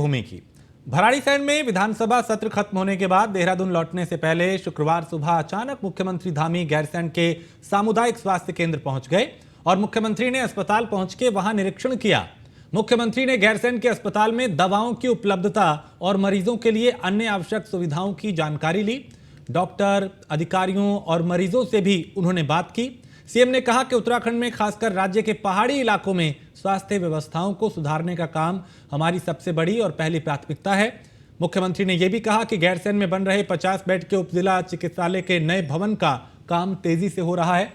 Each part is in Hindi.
भूमि की। भराड़ीसैंण में विधानसभा सत्र खत्म होने के बाद देहरादून लौटने से पहले शुक्रवार सुबह अचानक मुख्यमंत्री धामी गैरसैंण के सामुदायिक स्वास्थ्य केंद्र पहुंच गए और मुख्यमंत्री ने अस्पताल पहुंच के वहां निरीक्षण किया। मुख्यमंत्री ने गैरसैंण के अस्पताल में दवाओं की उपलब्धता और मरीजों के लिए अन्य आवश्यक सुविधाओं की जानकारी ली। डॉक्टर, अधिकारियों और मरीजों से भी उन्होंने बात की। सीएम ने कहा कि उत्तराखंड में खासकर राज्य के पहाड़ी इलाकों में स्वास्थ्य व्यवस्थाओं को सुधारने का काम हमारी सबसे बड़ी और पहली प्राथमिकता है। मुख्यमंत्री ने यह भी कहा कि गैरसैंण में बन रहे 50 बेड के उपजिला चिकित्सालय के नए भवन का काम तेजी से हो रहा है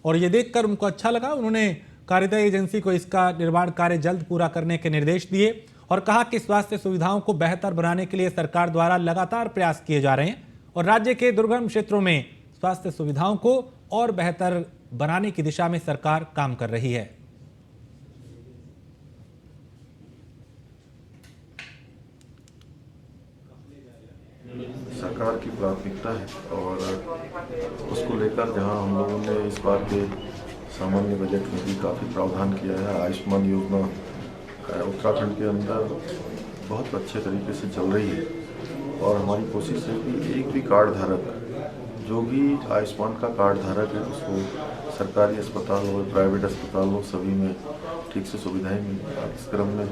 और ये देखकर उनको अच्छा लगा। उन्होंने कार्यदायी एजेंसी को इसका निर्माण कार्य जल्द पूरा करने के निर्देश दिए और कहा कि स्वास्थ्य सुविधाओं को बेहतर बनाने के लिए सरकार द्वारा लगातार प्रयास किए जा रहे हैं और राज्य के दुर्गम क्षेत्रों में स्वास्थ्य सुविधाओं को और बेहतर बनाने की दिशा में सरकार काम कर रही है। सरकार की प्राथमिकता है और उसको लेकर जहां हम लोगों ने इस बार के सामान्य बजट में भी काफ़ी प्रावधान किया है। आयुष्मान योजना उत्तराखंड के अंदर बहुत अच्छे तरीके से चल रही है और हमारी कोशिश है कि एक भी कार्ड धारक, जो भी आयुष्मान का कार्ड धारक है, उसको सरकारी अस्पताल और प्राइवेट अस्पतालों सभी में ठीक से सुविधाएं मिलें। इस क्रम में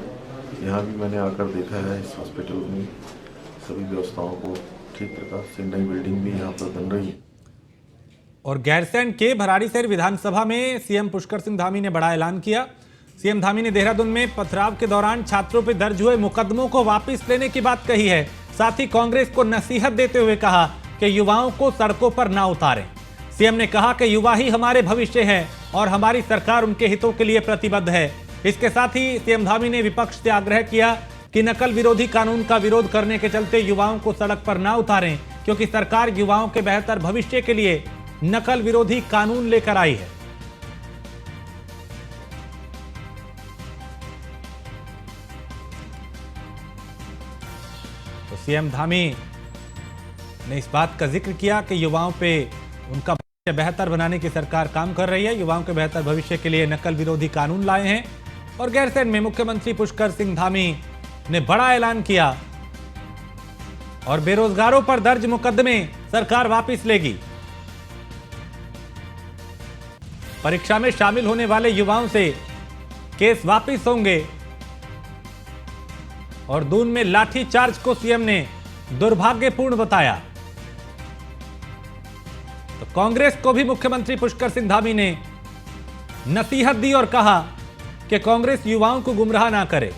यहाँ भी मैंने आकर देखा है, इस हॉस्पिटल में सभी व्यवस्थाओं को ठीक प्रकार से नई बिल्डिंग भी यहाँ पर बन रही है। और गैरसैंण के भराड़ीसैंण विधानसभा में सीएम पुष्कर सिंह धामी ने बड़ा ऐलान किया। सीएम धामी ने देहरादून में पथराव के दौरान छात्रों पर दर्ज हुए मुकदमों को वापस लेने की बात कही है। साथ ही कांग्रेस को नसीहत देते हुए कहा कि युवाओं को सड़कों पर ना उतारें। सीएम ने कहा कि युवा ही हमारे भविष्य है और हमारी सरकार उनके हितों के लिए प्रतिबद्ध है। इसके साथ ही सीएम धामी ने विपक्ष से आग्रह किया कि नकल विरोधी कानून का विरोध करने के चलते युवाओं को सड़क पर ना उतारें, क्योंकि सरकार युवाओं के बेहतर भविष्य के लिए नकल विरोधी कानून लेकर आई है। तो सीएम धामी ने इस बात का जिक्र किया कि युवाओं पे उनका भविष्य बेहतर बनाने की सरकार काम कर रही है। युवाओं के बेहतर भविष्य के लिए नकल विरोधी कानून लाए हैं। और गैरसैंण में मुख्यमंत्री पुष्कर सिंह धामी ने बड़ा ऐलान किया और बेरोजगारों पर दर्ज मुकदमे सरकार वापस लेगी। परीक्षा में शामिल होने वाले युवाओं से केस वापस होंगे और दून में लाठी चार्ज को सीएम ने दुर्भाग्यपूर्ण बताया। तो कांग्रेस को भी मुख्यमंत्री पुष्कर सिंह धामी ने नसीहत दी और कहा कि कांग्रेस युवाओं को गुमराह ना करे।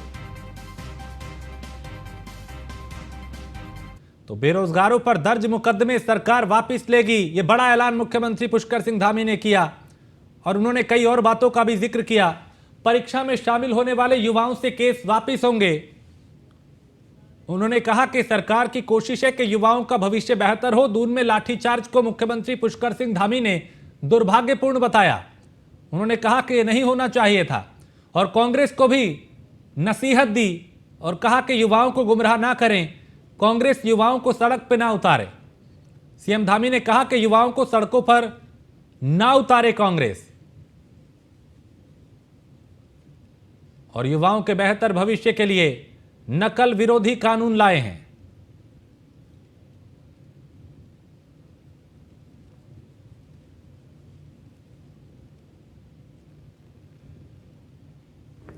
तो बेरोजगारों पर दर्ज मुकदमे सरकार वापस लेगी, यह बड़ा ऐलान मुख्यमंत्री पुष्कर सिंह धामी ने किया और उन्होंने कई और बातों का भी जिक्र किया। परीक्षा में शामिल होने वाले युवाओं से केस वापस होंगे। उन्होंने कहा कि सरकार की कोशिश है कि युवाओं का भविष्य बेहतर हो। दून में लाठीचार्ज को मुख्यमंत्री पुष्कर सिंह धामी ने दुर्भाग्यपूर्ण बताया। उन्होंने कहा कि यह नहीं होना चाहिए था और कांग्रेस को भी नसीहत दी और कहा कि युवाओं को गुमराह ना करें, कांग्रेस युवाओं को सड़क पर ना उतारे। सीएम धामी ने कहा कि युवाओं को सड़कों पर ना उतारे कांग्रेस और युवाओं के बेहतर भविष्य के लिए नकल विरोधी कानून लाए हैं।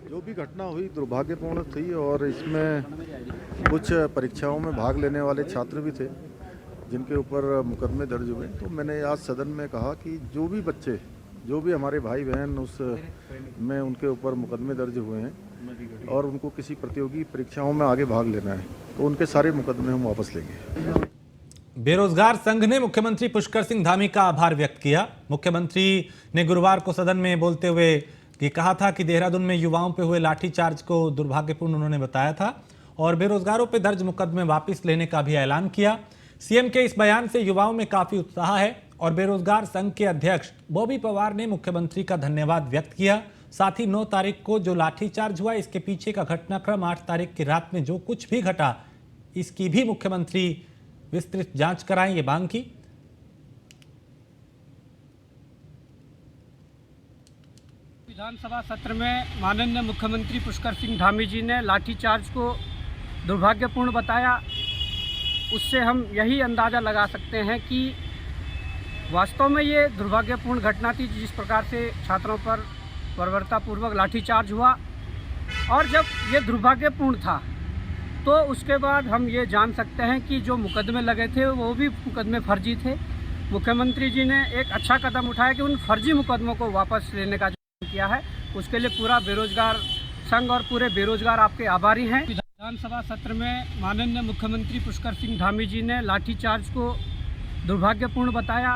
जो भी घटना हुई दुर्भाग्यपूर्ण थी और इसमें कुछ परीक्षाओं में भाग लेने वाले छात्र भी थे जिनके ऊपर मुकदमे दर्ज हुए। तो मैंने आज सदन में कहा कि जो भी बच्चे, जो भी हमारे भाई बहन उस में उनके ऊपर मुकदमे दर्ज हुए हैं और उनको किसी प्रतियोगी परीक्षाओं में आगे भाग लेना है तो उनके सारे मुकदमे हम वापस लेंगे। बेरोजगार संघ ने मुख्यमंत्री पुष्कर सिंह धामी का आभार व्यक्त किया। मुख्यमंत्री ने गुरुवार को सदन में बोलते हुए ये कहा था कि देहरादून में युवाओं पे हुए लाठीचार्ज को दुर्भाग्यपूर्ण उन्होंने बताया था और बेरोजगारों पे दर्ज मुकदमे वापस लेने का भी ऐलान किया। सीएम के इस बयान से युवाओं में काफी उत्साह है और बेरोजगार संघ के अध्यक्ष बॉबी पवार ने मुख्यमंत्री का धन्यवाद व्यक्त किया। साथ ही 9 तारीख को जो लाठीचार्ज हुआ, इसके पीछे का घटनाक्रम, 8 तारीख की रात में जो कुछ भी घटा, इसकी भी मुख्यमंत्री विस्तृत जांच कराएं, ये मांग की। विधानसभा सत्र में माननीय मुख्यमंत्री पुष्कर सिंह धामी जी ने लाठीचार्ज को दुर्भाग्यपूर्ण बताया, उससे हम यही अंदाज़ा लगा सकते हैं कि वास्तव में ये दुर्भाग्यपूर्ण घटना थी। जिस प्रकार से छात्रों पर बर्बरतापूर्वक लाठीचार्ज हुआ, और जब ये दुर्भाग्यपूर्ण था तो उसके बाद हम ये जान सकते हैं कि जो मुकदमे लगे थे वो भी मुकदमे फर्जी थे। मुख्यमंत्री जी ने एक अच्छा कदम उठाया कि उन फर्जी मुकदमों को वापस लेने का जो किया है, उसके लिए पूरा बेरोजगार संघ और पूरे बेरोजगार आपके आभारी हैं। विधानसभा सत्र में माननीय मुख्यमंत्री पुष्कर सिंह धामी जी ने लाठीचार्ज को दुर्भाग्यपूर्ण बताया।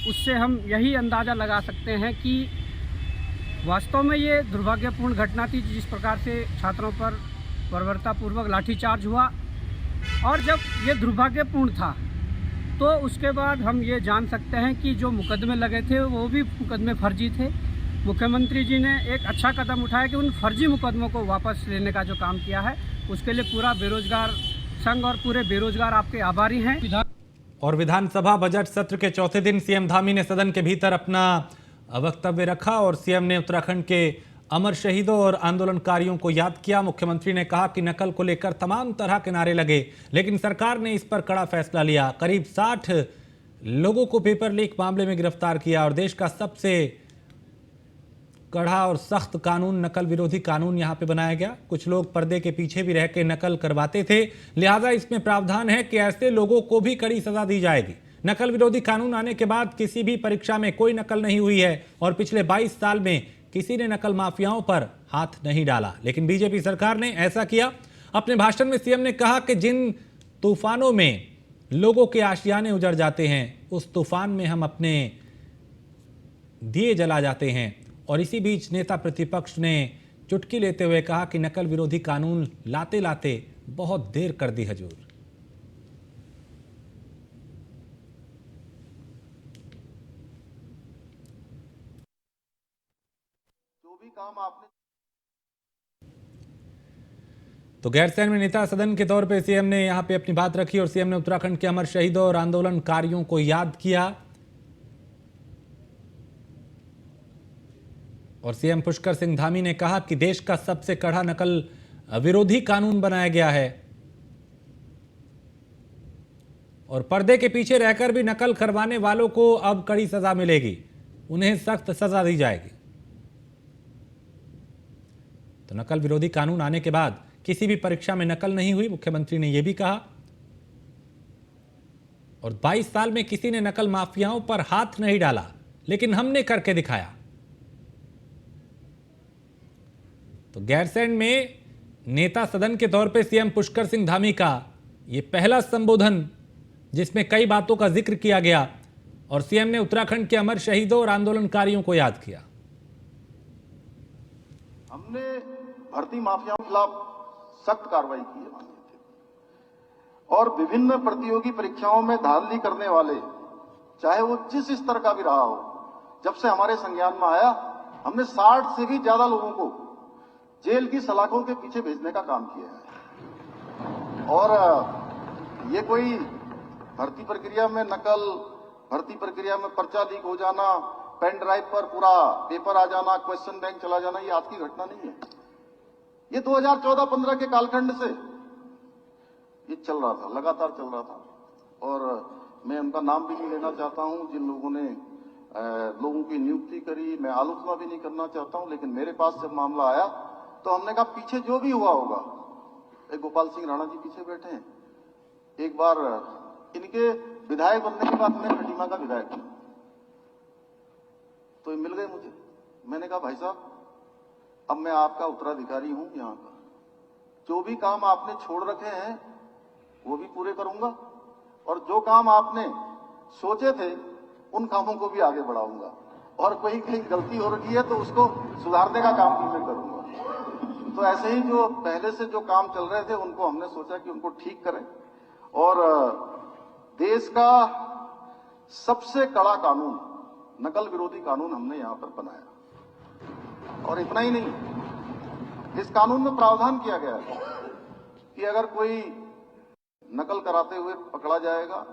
उससे हम यही अंदाज़ा लगा सकते हैं कि वास्तव में ये दुर्भाग्यपूर्ण घटना थी। जिस प्रकार से छात्रों पर बर्बरतापूर्वक लाठीचार्ज हुआ, और जब ये दुर्भाग्यपूर्ण था तो उसके बाद हम ये जान सकते हैं कि जो मुकदमे लगे थे वो भी मुकदमे फर्जी थे। मुख्यमंत्री जी ने एक अच्छा कदम उठाया कि उन फर्जी मुकदमों को वापस लेने का जो काम किया है, उसके लिए पूरा बेरोजगार संघ और पूरे बेरोजगार आपके आभारी हैं। और विधानसभा बजट सत्र के चौथे दिन सीएम धामी ने सदन के भीतर अपना वक्तव्य रखा और सीएम ने उत्तराखंड के अमर शहीदों और आंदोलनकारियों को याद किया। मुख्यमंत्री ने कहा कि नकल को लेकर तमाम तरह के नारे लगे, लेकिन सरकार ने इस पर कड़ा फैसला लिया। करीब 60 लोगों को पेपर लीक मामले में गिरफ्तार किया और देश का सबसे कड़ा और सख्त कानून, नकल विरोधी कानून यहां पे बनाया गया। कुछ लोग पर्दे के पीछे भी रह के नकल करवाते थे, लिहाजा इसमें प्रावधान है कि ऐसे लोगों को भी कड़ी सजा दी जाएगी। नकल विरोधी कानून आने के बाद किसी भी परीक्षा में कोई नकल नहीं हुई है और पिछले 22 साल में किसी ने नकल माफियाओं पर हाथ नहीं डाला, लेकिन बीजेपी सरकार ने ऐसा किया। अपने भाषण में सीएम ने कहा कि जिन तूफानों में लोगों के आशियाने उजड़ जाते हैं, उस तूफान में हम अपने दिए जला जाते हैं। और इसी बीच नेता प्रतिपक्ष ने चुटकी लेते हुए कहा कि नकल विरोधी कानून लाते लाते बहुत देर कर दी हजूर। जो भी काम आपने तो गैरसैंण में नेता सदन के तौर पे सीएम ने यहां पे अपनी बात रखी और सीएम ने उत्तराखंड के अमर शहीदों और आंदोलनकारियों को याद किया। और सीएम पुष्कर सिंह धामी ने कहा कि देश का सबसे कड़ा नकल विरोधी कानून बनाया गया है और पर्दे के पीछे रहकर भी नकल करवाने वालों को अब कड़ी सजा मिलेगी, उन्हें सख्त सजा दी जाएगी। तो नकल विरोधी कानून आने के बाद किसी भी परीक्षा में नकल नहीं हुई, मुख्यमंत्री ने यह भी कहा। और 22 साल में किसी ने नकल माफियाओं पर हाथ नहीं डाला, लेकिन हमने करके दिखाया। तो गैरसैंण में नेता सदन के तौर पे सीएम पुष्कर सिंह धामी का यह पहला संबोधन जिसमें कई बातों का जिक्र किया गया और सीएम ने उत्तराखंड के अमर शहीदों और आंदोलनकारियों को याद किया। हमने भर्ती माफियाओं के खिलाफ सख्त कार्रवाई की है और विभिन्न प्रतियोगी परीक्षाओं में धांधली करने वाले, चाहे वो जिस स्तर का भी रहा हो, जब से हमारे संज्ञान में आया, हमने 60 से भी ज्यादा लोगों को जेल की सलाखों के पीछे भेजने का काम किया है। और ये कोई भर्ती प्रक्रिया में नकल, भर्ती प्रक्रिया में पर्चा लीक हो जाना, पेन ड्राइव पर पूरा पेपर आ जाना, क्वेश्चन बैंक चला जाना, ये आज की घटना नहीं है। ये 2014-15 के कालखंड से ये चल रहा था, लगातार चल रहा था। और मैं उनका नाम भी नहीं लेना चाहता हूं जिन लोगों ने लोगों की नियुक्ति करी, मैं आलोचना भी नहीं करना चाहता हूं। लेकिन मेरे पास जब मामला आया तो हमने कहा पीछे जो भी हुआ होगा, एक गोपाल सिंह राणा जी पीछे बैठे हैं, एक बार इनके विधायक बनने के बाद मैं खटीमा का विधायक हूं, तो ये मिल गए मुझे। मैंने कहा भाई साहब, अब मैं आपका उत्तराधिकारी हूं यहां का, जो भी काम आपने छोड़ रखे हैं वो भी पूरे करूंगा और जो काम आपने सोचे थे उन कामों को भी आगे बढ़ाऊंगा और कोई कहीं गलती हो रही है तो उसको सुधारने का काम भी मैं करूंगा। तो ऐसे ही जो पहले से जो काम चल रहे थे उनको हमने सोचा कि उनको ठीक करें और देश का सबसे कड़ा कानून, नकल विरोधी कानून हमने यहां पर बनाया। और इतना ही नहीं, इस कानून में प्रावधान किया गया है कि अगर कोई नकल कराते हुए पकड़ा जाएगा,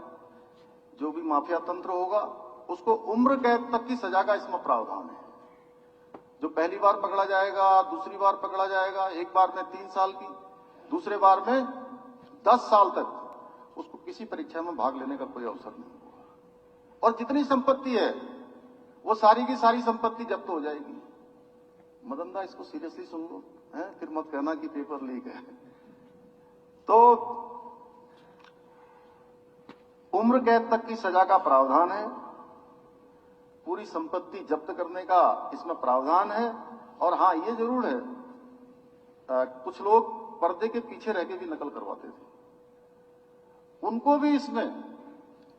जो भी माफिया तंत्र होगा, उसको उम्र कैद तक की सजा का इसमें प्रावधान है। जो पहली बार पकड़ा जाएगा, दूसरी बार पकड़ा जाएगा, एक बार में 3 साल की, दूसरे बार में 10 साल तक उसको किसी परीक्षा में भाग लेने का कोई अवसर नहीं होगा। और जितनी संपत्ति है वो सारी की सारी संपत्ति जब्त हो जाएगी। मदन दा, इसको सीरियसली सुन लो, हैं? फिर मत कहना कि पेपर लीक है। तो उम्र कैद तक की सजा का प्रावधान है, पूरी संपत्ति जब्त करने का इसमें प्रावधान है। और हाँ, ये जरूर है, कुछ लोग पर्दे के पीछे रह के भी नकल करवाते थे, उनको भी इसमें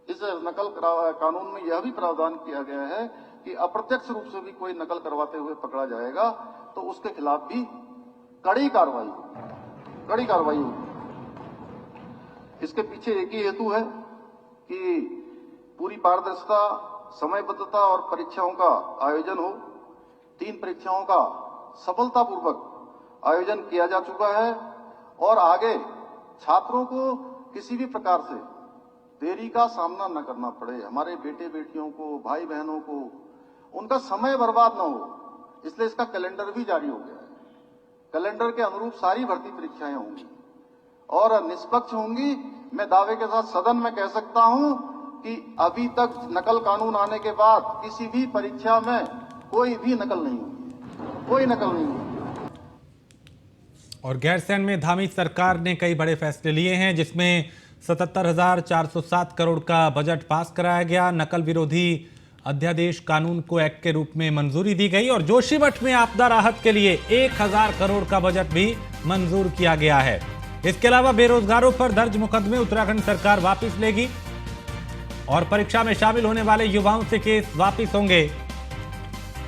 इस नकल कानून में यह भी प्रावधान किया गया है कि अप्रत्यक्ष रूप से भी कोई नकल करवाते हुए पकड़ा जाएगा तो उसके खिलाफ भी कड़ी कार्रवाई होगी। इसके पीछे एक ही हेतु है कि पूरी पारदर्शिता, समयबद्धता और परीक्षाओं का आयोजन हो। 3 परीक्षाओं का सफलतापूर्वक आयोजन किया जा चुका है और आगे छात्रों को किसी भी प्रकार से देरी का सामना न करना पड़े। हमारे बेटे बेटियों को, भाई बहनों को, उनका समय बर्बाद न हो, इसलिए इसका कैलेंडर भी जारी हो गया है। कैलेंडर के अनुरूप सारी भर्ती परीक्षाएं होंगी और निष्पक्ष होंगी। मैं दावे के साथ सदन में कह सकता हूं कि अभी तक नकल कानून आने के बाद किसी भी परीक्षा में कोई भी नकल नहीं हुई, कोई नकल नहीं हुई। और गैरसैंण में धामी सरकार ने कई बड़े फैसले लिए हैं, जिसमें 77,407 करोड़ का बजट पास कराया गया। नकल विरोधी अध्यादेश कानून को एक्ट के रूप में मंजूरी दी गई और जोशीमठ में आपदा राहत के लिए 1000 करोड़ का बजट भी मंजूर किया गया है। इसके अलावा बेरोजगारों पर दर्ज मुकदमे उत्तराखंड सरकार वापस लेगी और परीक्षा में शामिल होने वाले युवाओं से केस वापस होंगे।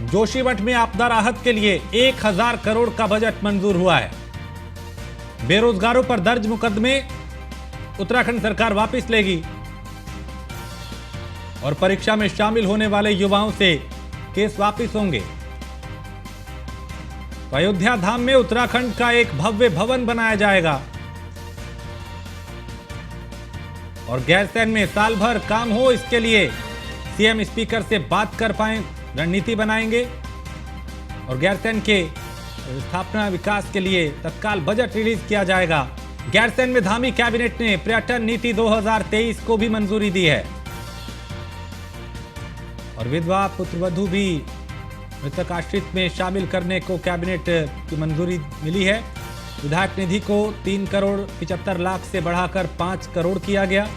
जोशीमठ में आपदा राहत के लिए 1000 करोड़ का बजट मंजूर हुआ है। बेरोजगारों पर दर्ज मुकदमे उत्तराखंड सरकार वापस लेगी और परीक्षा में शामिल होने वाले युवाओं से केस वापस होंगे। तो अयोध्या धाम में उत्तराखंड का एक भव्य भवन बनाया जाएगा और गैरसैंण में साल भर काम हो, इसके लिए सीएम स्पीकर से बात कर पाए, रणनीति बनाएंगे और गैरसैंण के स्थापना विकास के लिए तत्काल बजट रिलीज किया जाएगा। गैरसैंण में धामी कैबिनेट ने पर्यटन नीति 2023 को भी मंजूरी दी है और विधवा पुत्रवधू भी मृतक आश्रित में शामिल करने को कैबिनेट की मंजूरी मिली है। विधायक निधि को 3 करोड़ 75 लाख से बढ़ाकर 5 करोड़ किया गया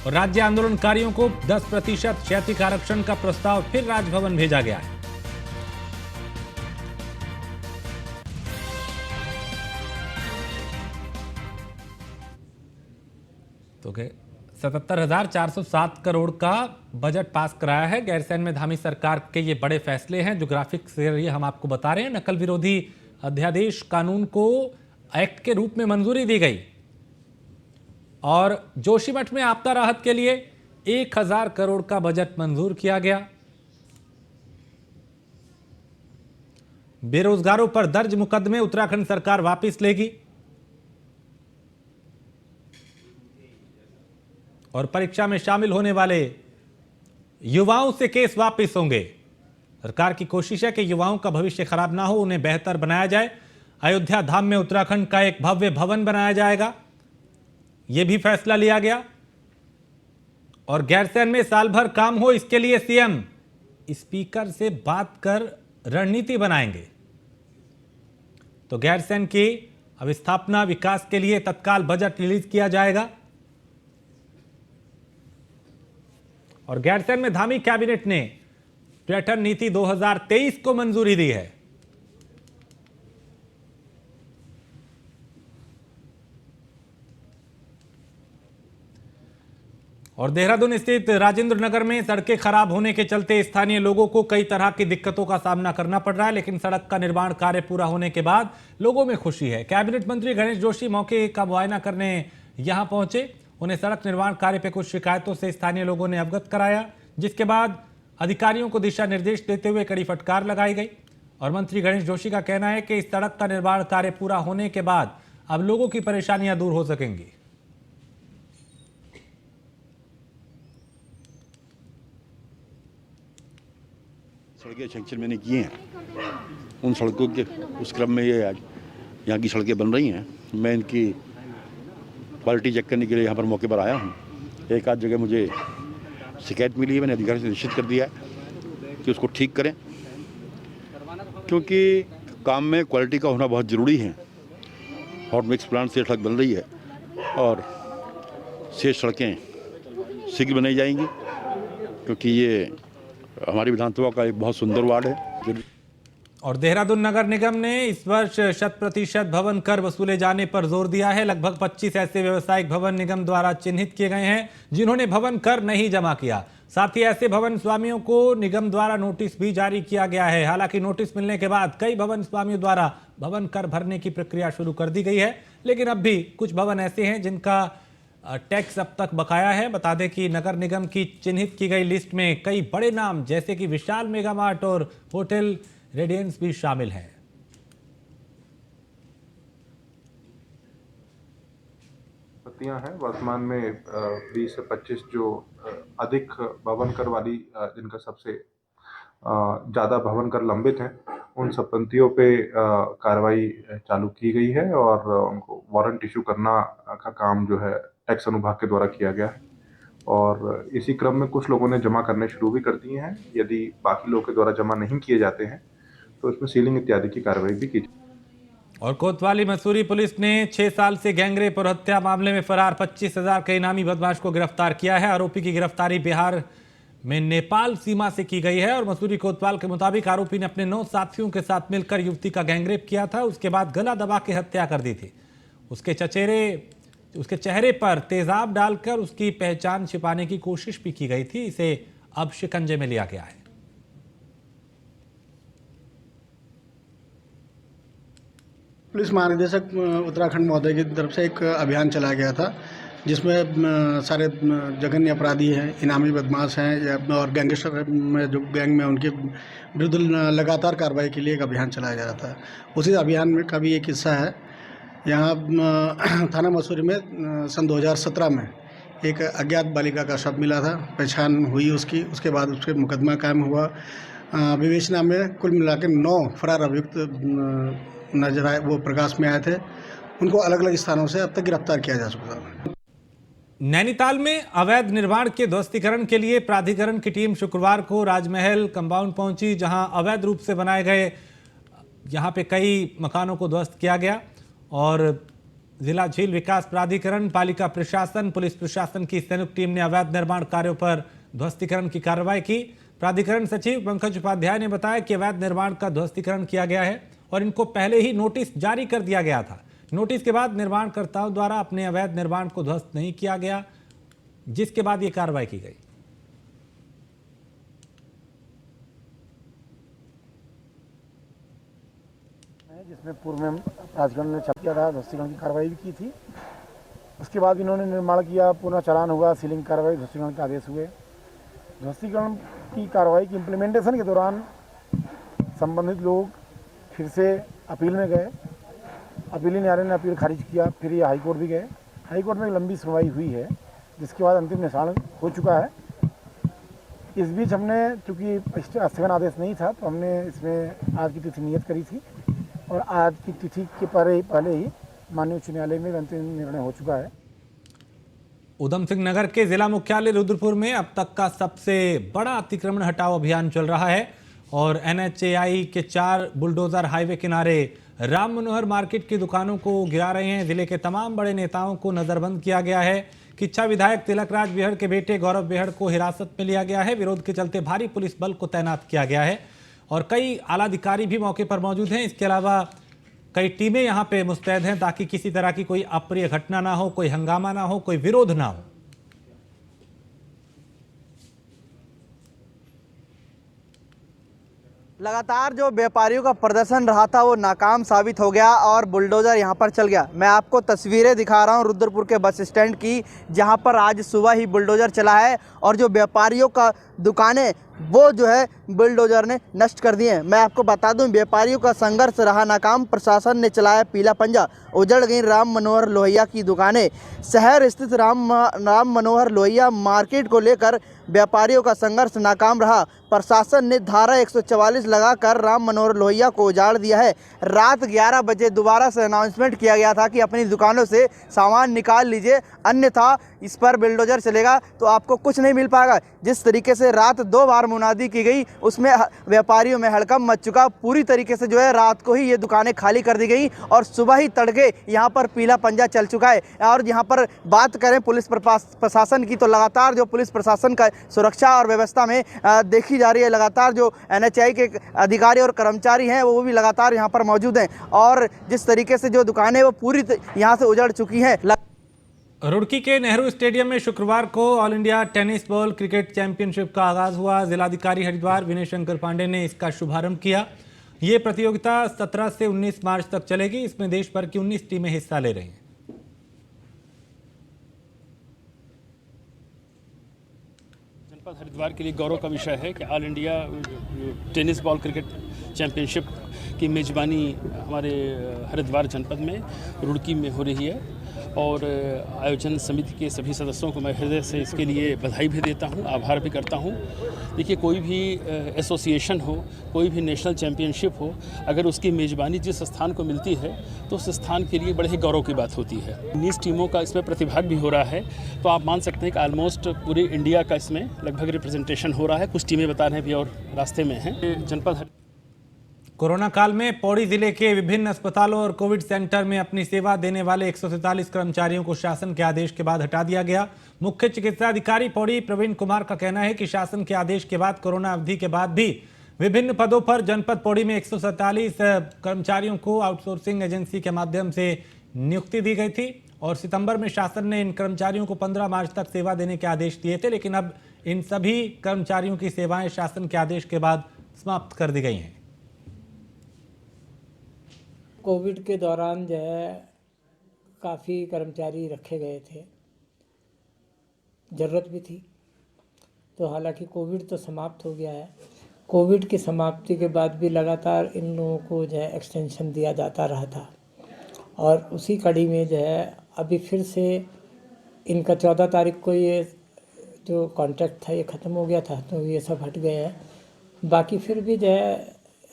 और राज्य आंदोलनकारियों को 10% क्षैतिक आरक्षण का प्रस्ताव फिर राजभवन भेजा गया है। तो 77,407 करोड़ का बजट पास कराया है। गैरसैंण में धामी सरकार के ये बड़े फैसले हैं जो ग्राफिक्स के जरिए हम आपको बता रहे हैं। नकल विरोधी अध्यादेश कानून को एक्ट के रूप में मंजूरी दी गई और जोशीमठ में आपदा राहत के लिए 1000 करोड़ का बजट मंजूर किया गया। बेरोजगारों पर दर्ज मुकदमे उत्तराखंड सरकार वापस लेगी और परीक्षा में शामिल होने वाले युवाओं से केस वापस होंगे। सरकार की कोशिश है कि युवाओं का भविष्य खराब ना हो, उन्हें बेहतर बनाया जाए। अयोध्या धाम में उत्तराखंड का एक भव्य भवन बनाया जाएगा, यह भी फैसला लिया गया और गैरसैंण में साल भर काम हो, इसके लिए सीएम स्पीकर से बात कर रणनीति बनाएंगे। तो गैरसैंण की अवस्थापना विकास के लिए तत्काल बजट रिलीज किया जाएगा और गैरसैंण में धामी कैबिनेट ने पर्यटन नीति 2023 को मंजूरी दी है। और देहरादून स्थित राजेंद्र नगर में सड़कें खराब होने के चलते स्थानीय लोगों को कई तरह की दिक्कतों का सामना करना पड़ रहा है, लेकिन सड़क का निर्माण कार्य पूरा होने के बाद लोगों में खुशी है। कैबिनेट मंत्री गणेश जोशी मौके का मुआयना करने यहां पहुंचे। उन्हें सड़क निर्माण कार्य पर कुछ शिकायतों से स्थानीय लोगों ने अवगत कराया, जिसके बाद अधिकारियों को दिशा निर्देश देते हुए कड़ी फटकार लगाई गई और मंत्री गणेश जोशी का कहना है कि इस सड़क का निर्माण कार्य पूरा होने के बाद अब लोगों की परेशानियां दूर हो सकेंगी। सड़कें सेंक्शन मैंने किए हैं, उन सड़कों के उस क्रम में ये आज यहाँ की सड़कें बन रही हैं। मैं इनकी क्वालिटी चेक करने के लिए यहाँ पर मौके पर आया हूँ। एक आध जगह मुझे शिकायत मिली है, मैंने अधिकारी से निश्चित कर दिया है कि उसको ठीक करें, क्योंकि काम में क्वालिटी का होना बहुत ज़रूरी है। हॉट मिक्स प्लांट से सड़क बन रही है और शेष सड़कें शीघ्र बनाई जाएंगी, क्योंकि ये हमारी विधानसभा का एक बहुत सुंदर वार्ड है। और देहरादून नगर निगम ने इस वर्ष 100% भवन कर वसूले जाने पर जोर दिया है। लगभग 25 ऐसे व्यवसायिक भवन निगम द्वारा चिन्हित किए गए हैं जिन्होंने भवन कर नहीं जमा किया। साथ ही ऐसे भवन स्वामियों को निगम द्वारा नोटिस भी जारी किया गया है। हालांकि नोटिस मिलने के बाद कई भवन स्वामियों द्वारा भवन कर भरने की प्रक्रिया शुरू कर दी गई है, लेकिन अब भी कुछ भवन ऐसे हैं जिनका टैक्स अब तक बकाया है। बता दें कि नगर निगम की चिन्हित की गई लिस्ट में कई बड़े नाम जैसे कि विशाल मेगा मार्ट और होटल रेडियंस भी शामिल हैं। हैं वर्तमान में 20 से 25 जो अधिक भवन कर वाली, जिनका सबसे ज़्यादा भवन कर लंबित हैं, उन संपत्तियों पे कार्रवाई चालू की गई है और उनको वारंट इशू करना का काम जो है टैक्स अनुभाग के द्वारा किया गया है। और इसी क्रम में कुछ लोगों ने जमा करने शुरू भी कर दिए हैं। यदि बाकी लोगों के द्वारा जमा नहीं किए जाते हैं तो इसमें सीलिंग इत्यादि की कार्रवाई भी की। और कोतवाली मसूरी पुलिस ने 6 साल से गैंगरेप और हत्या मामले में फरार 25,000 के इनामी बदमाश को गिरफ्तार किया है। आरोपी की गिरफ्तारी बिहार में नेपाल सीमा से की गई है और मसूरी कोतवाल के मुताबिक आरोपी ने अपने 9 साथियों के साथ मिलकर युवती का गैंगरेप किया था। उसके बाद गला दबा के हत्या कर दी थी। उसके चेहरे पर तेजाब डालकर उसकी पहचान छिपाने की कोशिश भी की गई थी। इसे अब शिकंजे में लिया गया है। पुलिस महानिदेशक उत्तराखंड महोदय की तरफ से एक अभियान चलाया गया था, जिसमें सारे जघन्य अपराधी हैं, इनामी बदमाश हैं और गैंगस्टर में जो गैंग में उनके विरुद्ध लगातार कार्रवाई के लिए एक अभियान चलाया जा रहा था। उसी अभियान में का भी एक हिस्सा है। यहाँ थाना मसूरी में सन 2017 में एक अज्ञात बालिका का शव मिला था, पहचान हुई उसकी। उसके बाद उस पर मुकदमा कायम हुआ। विवेचना में कुल मिला के 9 फरार अभियुक्त नजर आए, वो प्रकाश में आए थे। उनको अलग अलग स्थानों से अब तक गिरफ्तार किया जा चुका है। नैनीताल में अवैध निर्माण के ध्वस्तीकरण के लिए प्राधिकरण की टीम शुक्रवार को राजमहल कंपाउंड पहुंची, जहां अवैध रूप से बनाए गए यहां पे कई मकानों को ध्वस्त किया गया। और जिला झील विकास प्राधिकरण, पालिका प्रशासन, पुलिस प्रशासन की संयुक्त टीम ने अवैध निर्माण कार्यों पर ध्वस्तीकरण की कार्रवाई की। प्राधिकरण सचिव पंकज उपाध्याय ने बताया कि अवैध निर्माण का ध्वस्तीकरण किया गया है और इनको पहले ही नोटिस जारी कर दिया गया था। नोटिस के बाद निर्माणकर्ताओं द्वारा अपने अवैध निर्माण को ध्वस्त नहीं किया गया, जिसके बाद ये कार्रवाई की गई। जिसमें पूर्व में प्राधिकरण ने चेक किया था, ध्वस्तीकरण की कार्रवाई भी की थी। उसके बाद इन्होंने निर्माण किया, पुनः चालान हुआ, सीलिंग कार्रवाई, ध्वस्तीकरण के आदेश हुए। ध्वस्तीकरण की कार्रवाई की इम्प्लीमेंटेशन के दौरान संबंधित लोग फिर से अपील में गए। अपीली न्यायालय ने अपील खारिज किया। फिर ये हाईकोर्ट भी गए। हाईकोर्ट में एक लंबी सुनवाई हुई है, जिसके बाद अंतिम निशान हो चुका है। इस बीच हमने, चूँकि स्थगन आदेश नहीं था, तो हमने इसमें आज की तिथि नियत करी थी और आज की तिथि के पहले ही माननीय उच्च न्यायालय में अंतिम निर्णय हो चुका है। उधम सिंह नगर के जिला मुख्यालय रुद्रपुर में अब तक का सबसे बड़ा अतिक्रमण हटाओ अभियान चल रहा है और NHAI के 4 बुलडोजर हाईवे किनारे राम मनोहर मार्केट की दुकानों को गिरा रहे हैं। जिले के तमाम बड़े नेताओं को नजरबंद किया गया है। किच्छा विधायक तिलक राज बेहड़ के बेटे गौरव बेहड़ को हिरासत में लिया गया है। विरोध के चलते भारी पुलिस बल को तैनात किया गया है और कई आला अधिकारी भी मौके पर मौजूद हैं। इसके अलावा कई टीमें यहां पे मुस्तैद हैं ताकि किसी तरह की कोई अप्रिय घटना ना हो, कोई हंगामा ना हो, कोई विरोध ना हो। लगातार जो व्यापारियों का प्रदर्शन रहा था वो नाकाम साबित हो गया और बुलडोज़र यहां पर चल गया। मैं आपको तस्वीरें दिखा रहा हूं रुद्रपुर के बस स्टैंड की, जहां पर आज सुबह ही बुलडोज़र चला है और जो व्यापारियों का दुकानें वो जो है बुलडोजर ने नष्ट कर दी हैं। मैं आपको बता दूं, व्यापारियों का संघर्ष रहा नाकाम, प्रशासन ने चलाया पीला पंजा, उजड़ गई राम मनोहर लोहिया की दुकानें। शहर स्थित राम मनोहर लोहिया मार्केट को लेकर व्यापारियों का संघर्ष नाकाम रहा। प्रशासन ने धारा 144 लगाकर राम मनोहर लोहिया को उजाड़ दिया है। रात 11 बजे दोबारा से अनाउंसमेंट किया गया था कि अपनी दुकानों से सामान निकाल लीजिए, अन्यथा इस पर बुलडोजर चलेगा तो आपको कुछ नहीं मिल पाएगा। जिस तरीके से रात 2 बार मुनादी की गई, उसमें व्यापारियों में हड़कंप मच चुका। पूरी तरीके से जो है रात को ही ये दुकानें खाली कर दी गई और सुबह ही तड़के यहाँ पर पीला पंजा चल चुका है। और यहाँ पर बात करें पुलिस प्रशासन की, तो लगातार जो पुलिस प्रशासन का सुरक्षा और व्यवस्था में देखी जा रही है, लगातार जो NHI के अधिकारी और कर्मचारी हैं वो भी लगातार यहाँ पर मौजूद हैं। और जिस तरीके से जो दुकानें वो पूरी यहाँ से उजड़ चुकी हैं। रुड़की के नेहरू स्टेडियम में शुक्रवार को all India tennis ball cricket championship का आगाज हुआ। जिलाधिकारी हरिद्वार विनय शंकर पांडे ने इसका शुभारंभ किया। ये प्रतियोगिता 17 से 19 मार्च तक चलेगी। इसमें देश भर की 19 टीमें हिस्सा ले रही हैं। जनपद हरिद्वार के लिए गौरव का विषय है कि all India tennis ball cricket championship की मेज़बानी हमारे हरिद्वार जनपद में रुड़की में हो रही है और आयोजन समिति के सभी सदस्यों को मैं हृदय से इसके लिए बधाई भी देता हूं, आभार भी करता हूं। देखिए, कोई भी एसोसिएशन हो, कोई भी नेशनल चैंपियनशिप हो, अगर उसकी मेज़बानी जिस स्थान को मिलती है तो उस स्थान के लिए बड़े ही गौरव की बात होती है। 19 टीमों का इसमें प्रतिभाग भी हो रहा है, तो आप मान सकते हैं कि ऑलमोस्ट पूरे इंडिया का इसमें लगभग रिप्रेजेंटेशन हो रहा है। कुछ टीमें बता रहे हैं अभी और रास्ते में हैं। जनपद कोरोना काल में पौड़ी जिले के विभिन्न अस्पतालों और कोविड सेंटर में अपनी सेवा देने वाले 147 कर्मचारियों को शासन के आदेश के बाद हटा दिया गया। मुख्य चिकित्सा अधिकारी पौड़ी प्रवीण कुमार का कहना है कि शासन के आदेश के बाद कोरोना अवधि के बाद भी विभिन्न पदों पर जनपद पौड़ी में 147 कर्मचारियों को आउटसोर्सिंग एजेंसी के माध्यम से नियुक्ति दी गई थी और सितंबर में शासन ने इन कर्मचारियों को 15 मार्च तक सेवा देने के आदेश दिए थे, लेकिन अब इन सभी कर्मचारियों की सेवाएं शासन के आदेश के बाद समाप्त कर दी गई हैं। कोविड के दौरान जो है काफ़ी कर्मचारी रखे गए थे, ज़रूरत भी थी। तो हालांकि कोविड तो समाप्त हो गया है। कोविड की समाप्ति के बाद भी लगातार इन लोगों को जो है एक्सटेंशन दिया जाता रहा था और उसी कड़ी में जो है अभी फिर से इनका 14 तारीख को ये जो कॉन्ट्रैक्ट था ये ख़त्म हो गया था, तो ये सब हट गए हैं। बाकी फिर भी जो है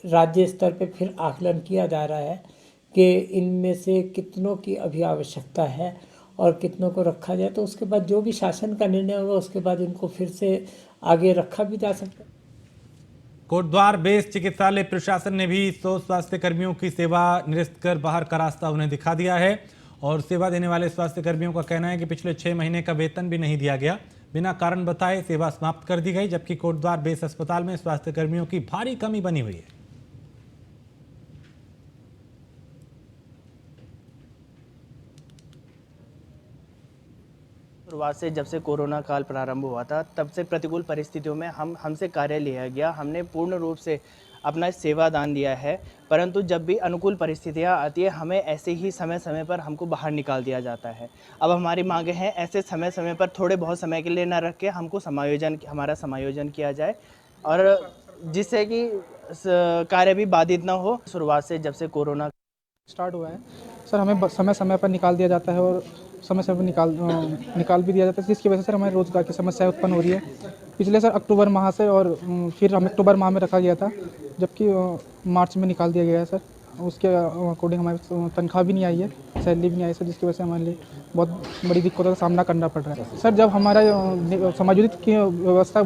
राज्य स्तर पे फिर आकलन किया जा रहा है कि इनमें से कितनों की अभी आवश्यकता है और कितनों को रखा जाए, तो उसके बाद जो भी शासन का निर्णय होगा उसके बाद इनको फिर से आगे रखा भी जा सकता है। कोटद्वार बेस चिकित्सालय प्रशासन ने भी 100 स्वास्थ्य कर्मियों की सेवा निरस्त कर बाहर का रास्ता उन्हें दिखा दिया है और सेवा देने वाले स्वास्थ्य कर्मियों का कहना है कि पिछले 6 महीने का वेतन भी नहीं दिया गया। बिना कारण बताए सेवा समाप्त कर दी गई, जबकि कोटद्वार बेस अस्पताल में स्वास्थ्य कर्मियों की भारी कमी बनी हुई है। शुरुआत से जब से कोरोना काल प्रारंभ हुआ था तब से प्रतिकूल परिस्थितियों में हमसे कार्य लिया गया। हमने पूर्ण रूप से अपना सेवादान दिया है, परंतु जब भी अनुकूल परिस्थितियां आती है हमें ऐसे ही समय समय पर हमको बाहर निकाल दिया जाता है। अब हमारी मांगे हैं ऐसे समय समय पर थोड़े बहुत समय के लिए न रख के हमको हमारा समायोजन किया जाए और जिससे कि कार्य भी बाधित न हो। शुरुआत से जब से कोरोना स्टार्ट हुआ है सर, हमें समय समय पर निकाल दिया जाता है और समय समय पर निकाल भी दिया जाता है, जिसकी वजह से सर हमारे रोज़गार की समस्या उत्पन्न हो रही है। पिछले सर अक्टूबर माह से और फिर हमें अक्टूबर माह में रखा गया था, जबकि मार्च में निकाल दिया गया है सर। उसके अकॉर्डिंग हमारी तनख्वाह भी नहीं आई है, सैलरी भी नहीं आई सर, जिसकी वजह से हमारे लिए बहुत बड़ी दिक्कतों का सामना करना पड़ रहा है सर। जब हमारा समायोजित की व्यवस्था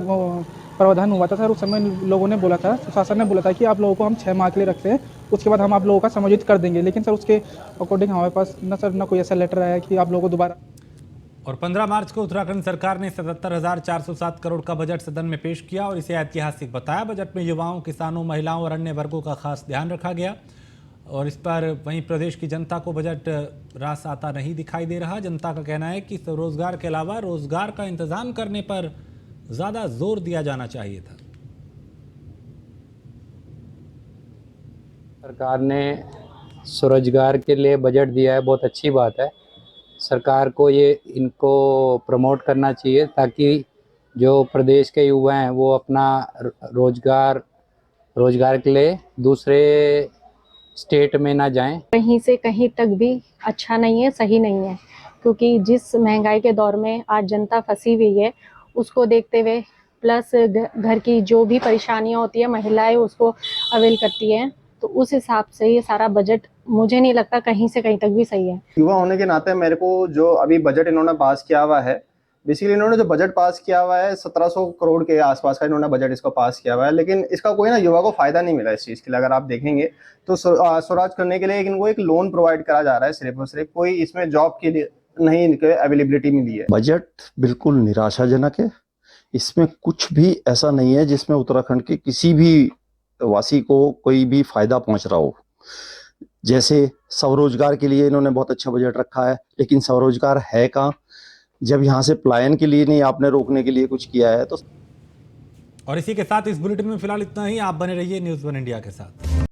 प्रावधान हुआ था सर, उस समय लोगों ने बोला था, शासन ने बोला था कि आप लोगों को हम 6 माह के लिए रखते हैं, उसके बाद हम आप लोगों का समायोजित कर देंगे। लेकिन सर उसके अकॉर्डिंग हमारे पास न कोई ऐसा लेटर आया कि आप लोगों को दोबारा। और 15 मार्च को उत्तराखंड सरकार ने 77,407 करोड़ का बजट सदन में पेश किया और इसे ऐतिहासिक बताया। बजट में युवाओं, किसानों, महिलाओं और अन्य वर्गों का खास ध्यान रखा गया और इस पर वहीं प्रदेश की जनता को बजट रास आता नहीं दिखाई दे रहा। जनता का कहना है कि स्वरोजगार के अलावा रोजगार का इंतजाम करने पर ज़्यादा जोर दिया जाना चाहिए था। सरकार ने स्वरोजगार के लिए बजट दिया है, बहुत अच्छी बात है। सरकार को इनको प्रमोट करना चाहिए ताकि जो प्रदेश के युवा हैं वो अपना रोजगार के लिए दूसरे स्टेट में ना जाएं। कहीं से कहीं तक भी अच्छा नहीं है, सही नहीं है, क्योंकि जिस महंगाई के दौर में आज जनता फंसी हुई है उसको देखते हुए प्लस घर की जो भी परेशानियां होती है महिलाएं उसको अवेल करती हैं, तो उस हिसाब से ये सारा बजट मुझे नहीं लगता कहीं से कहीं तक भी सही है। युवा होने के नाते मेरे को जो अभी बजट इन्होंने पास किया हुआ है, बेसिकली इन्होंने जो बजट पास किया हुआ है 1700 करोड़ के आसपास का इन्होंने बजट इसको पास किया हुआ है, लेकिन इसका कोई ना युवा को फायदा नहीं मिला इस चीज़ के लिए। अगर आप देखेंगे तो स्वराज करने के लिए इनको एक लोन प्रोवाइड करा जा रहा है, सिर्फ और सिर्फ कोई इसमें जॉब के लिए नहीं इनके अवेलेबिलिटी मिली है। बजट बिल्कुल निराशाजनक है। इसमें कुछ भी ऐसा नहीं है जिसमें उत्तराखंड के किसी भी वासी को कोई भी फायदा पहुंच रहा हो। जैसे स्वरोजगार के लिए इन्होंने बहुत अच्छा बजट रखा है, लेकिन स्वरोजगार है कहाँ जब यहाँ से पलायन के लिए नहीं आपने रोकने के लिए कुछ किया है। तो और इसी के साथ इस बुलेटिन में फिलहाल इतना ही। आप बने रहिए न्यूज़ 1 इंडिया के साथ।